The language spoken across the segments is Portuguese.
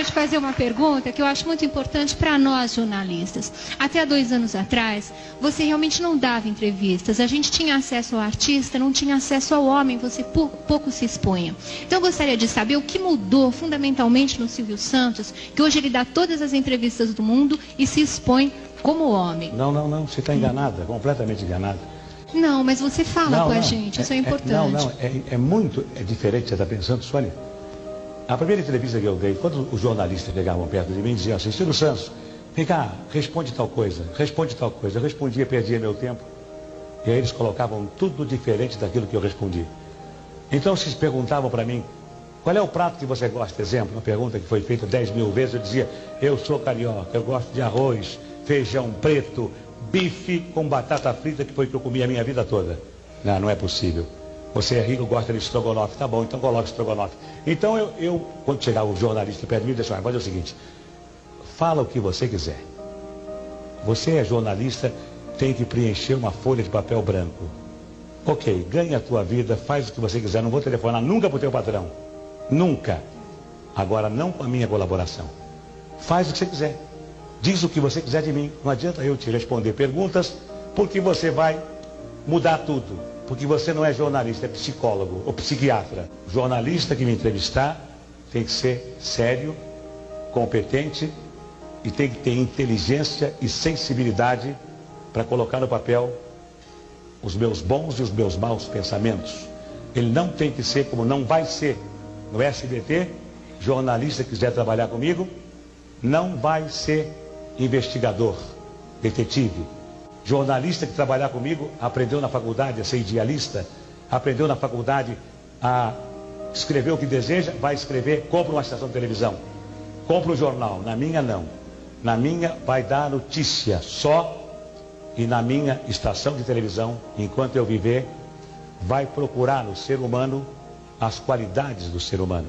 quero te fazer uma pergunta que eu acho muito importante para nós jornalistas. Até 2 anos atrás, você realmente não dava entrevistas. A gente tinha acesso ao artista, não tinha acesso ao homem, você pouco se expunha. Então eu gostaria de saber o que mudou fundamentalmente no Silvio Santos, que hoje ele dá todas as entrevistas do mundo e se expõe como homem. Não, você está enganada, completamente enganada. Não, mas você fala com a gente, isso é importante. É diferente, você está pensando, Sônia. A primeira entrevista que eu dei, quando os jornalistas chegavam perto de mim, diziam assim: Silvio Santos, vem cá, responde tal coisa, responde tal coisa. Eu respondia, perdia meu tempo. E aí eles colocavam tudo diferente daquilo que eu respondi. Então, se perguntavam para mim, qual é o prato que você gosta? Exemplo, uma pergunta que foi feita 10.000 vezes, eu dizia, eu sou carioca, eu gosto de arroz, feijão preto, bife com batata frita, que foi o que eu comi a minha vida toda. Não é possível. Você é rico, gosta de estrogonofe. Tá bom, então coloca estrogonofe. Então eu quando chegar o jornalista perto de mim, deixa eu fazer o seguinte. Fala o que você quiser. Você é jornalista, tem que preencher uma folha de papel branco. Ok, ganha a tua vida, faz o que você quiser. Não vou telefonar nunca pro teu patrão. Nunca. Agora não com a minha colaboração. Faz o que você quiser. Diz o que você quiser de mim. Não adianta eu te responder perguntas, porque você vai mudar tudo. Porque você não é jornalista, é psicólogo ou psiquiatra. O jornalista que me entrevistar tem que ser sério, competente e tem que ter inteligência e sensibilidade para colocar no papel os meus bons e os meus maus pensamentos. Ele não tem que ser, como não vai ser no SBT, jornalista que quiser trabalhar comigo, não vai ser investigador, detetive. Jornalista que trabalhar comigo aprendeu na faculdade a ser idealista, aprendeu na faculdade a escrever o que deseja, vai escrever, compra uma estação de televisão, compra um jornal. Na minha não. Na minha vai dar notícia só, e na minha estação de televisão, enquanto eu viver, vai procurar no ser humano as qualidades do ser humano.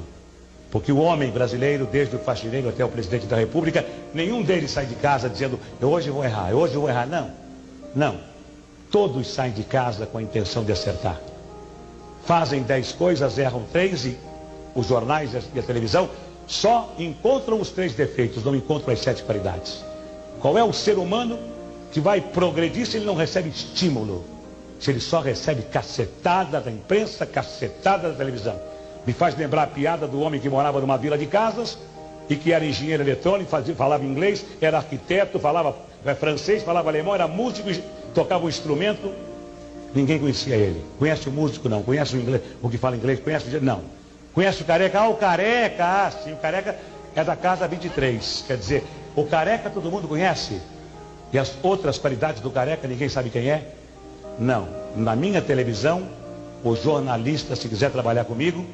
Porque o homem brasileiro, desde o faxineiro até o presidente da República, nenhum deles sai de casa dizendo, hoje eu vou errar, hoje eu vou errar. Não. Todos saem de casa com a intenção de acertar. Fazem 10 coisas, erram 3 e os jornais e a televisão só encontram os 3 defeitos, não encontram as 7 qualidades. Qual é o ser humano que vai progredir se ele não recebe estímulo? Se ele só recebe cacetada da imprensa, cacetada da televisão. Me faz lembrar a piada do homem que morava numa vila de casas e que era engenheiro eletrônico, falava inglês, era arquiteto, falava francês, falava alemão, era músico, tocava um instrumento. Ninguém conhecia ele. Conhece o músico? Não. Conhece o inglês? O que fala inglês? Conhece o... Não. Conhece o careca? O careca, sim, o careca é da casa 23. Quer dizer, o careca todo mundo conhece. E as outras qualidades do careca ninguém sabe quem é? Não. Na minha televisão, o jornalista, se quiser trabalhar comigo,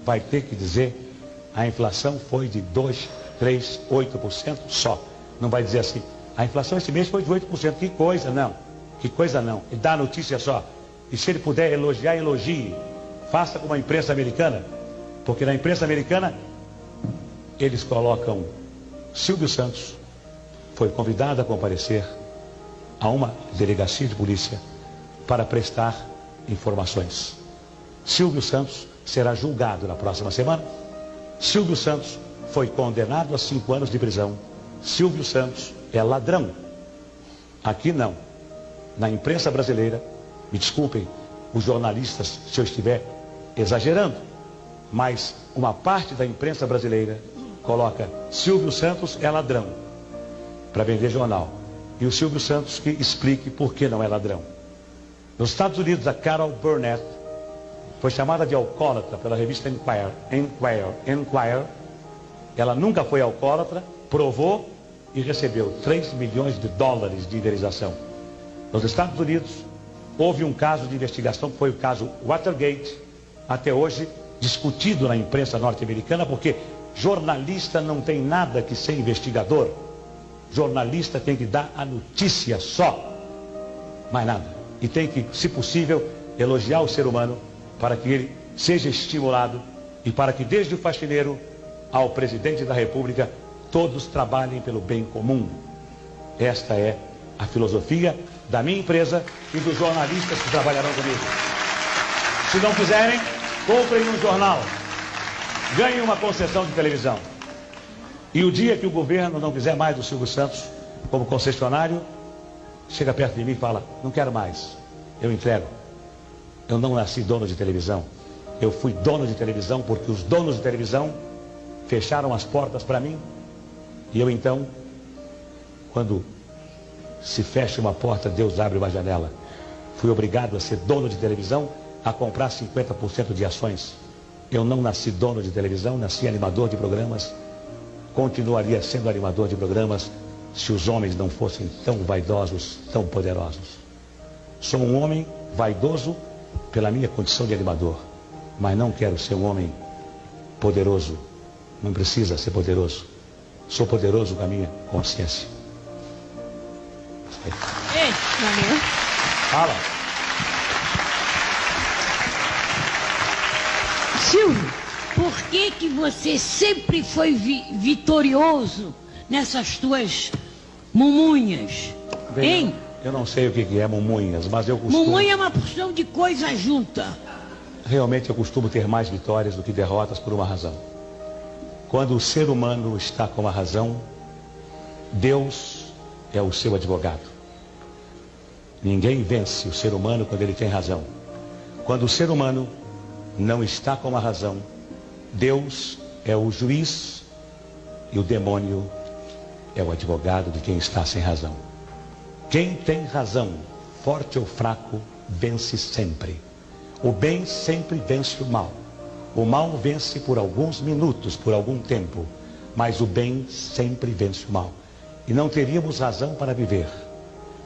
vai ter que dizer, a inflação foi de 2, 3, 8% só. Não vai dizer assim, a inflação esse mês foi de 8%. Que coisa, não. Que coisa não. E dá notícia só. E se ele puder elogiar, elogie. Faça como a imprensa americana. Porque na imprensa americana, eles colocam Silvio Santos foi convidado a comparecer a uma delegacia de polícia para prestar informações. Silvio Santos será julgado na próxima semana. Silvio Santos foi condenado a 5 anos de prisão. Silvio Santos é ladrão. Aqui não. Na imprensa brasileira, me desculpem os jornalistas se eu estiver exagerando, mas uma parte da imprensa brasileira coloca Silvio Santos é ladrão para vender jornal. E o Silvio Santos que explique por que não é ladrão. Nos Estados Unidos, a Carol Burnett foi chamada de alcoólatra pela revista Enquirer. Ela nunca foi alcoólatra, provou e recebeu 3 milhões de dólares de indenização. Nos Estados Unidos, houve um caso de investigação, que foi o caso Watergate, até hoje discutido na imprensa norte-americana, porque jornalista não tem nada que ser investigador. Jornalista tem que dar a notícia só, mais nada. E tem que, se possível, elogiar o ser humano para que ele seja estimulado e para que desde o faxineiro ao presidente da República todos trabalhem pelo bem comum. Esta é a filosofia da minha empresa e dos jornalistas que trabalharão comigo. Se não quiserem, comprem um jornal, ganhem uma concessão de televisão. E o dia que o governo não quiser mais do Silvio Santos como concessionário, chega perto de mim e fala, não quero mais, eu entrego. Eu não nasci dono de televisão. Eu fui dono de televisão porque os donos de televisão fecharam as portas para mim. E eu então, quando se fecha uma porta, Deus abre uma janela. Fui obrigado a ser dono de televisão, a comprar 50% de ações. Eu não nasci dono de televisão, nasci animador de programas. Continuaria sendo animador de programas se os homens não fossem tão vaidosos, tão poderosos. Sou um homem vaidoso pela minha condição de animador, mas não quero ser um homem poderoso. Não precisa ser poderoso. Sou poderoso com a minha consciência. Ei, valeu. Fala. Silvio, por que você sempre foi vitorioso nessas tuas mumunhas? Bem, Hein? eu não sei o que é mumunhas, mas eu costumo... Mumunha é uma porção de coisa junta. Realmente eu costumo ter mais vitórias do que derrotas por uma razão. Quando o ser humano está com a razão, Deus é o seu advogado. Ninguém vence o ser humano quando ele tem razão. Quando o ser humano não está com a razão, Deus é o juiz e o demônio é o advogado de quem está sem razão. Quem tem razão, forte ou fraco, vence sempre. O bem sempre vence o mal. O mal vence por alguns minutos, por algum tempo, mas o bem sempre vence o mal. E não teríamos razão para viver.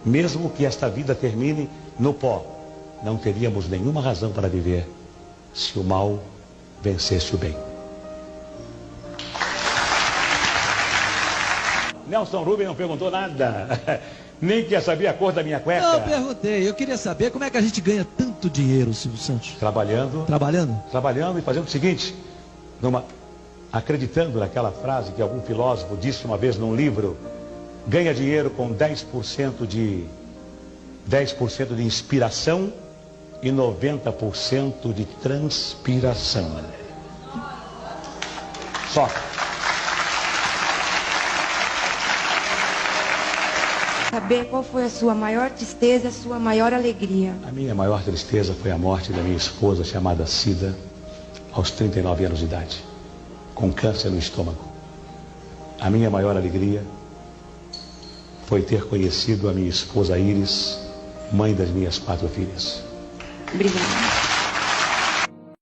Mesmo que esta vida termine no pó, não teríamos nenhuma razão para viver se o mal vencesse o bem. Nelson Rubens não perguntou nada. Nem quer saber a cor da minha cueca. Eu perguntei, eu queria saber como é que a gente ganha tanto dinheiro, Silvio Santos. Trabalhando. Trabalhando? Trabalhando e fazendo o seguinte, acreditando naquela frase que algum filósofo disse uma vez num livro, ganha dinheiro com 10% de inspiração e 90% de transpiração. Só. Saber qual foi a sua maior tristeza, a sua maior alegria. A minha maior tristeza foi a morte da minha esposa, chamada Cida, aos 39 anos de idade, com câncer no estômago. A minha maior alegria foi ter conhecido a minha esposa Iris, mãe das minhas 4 filhas. Obrigada.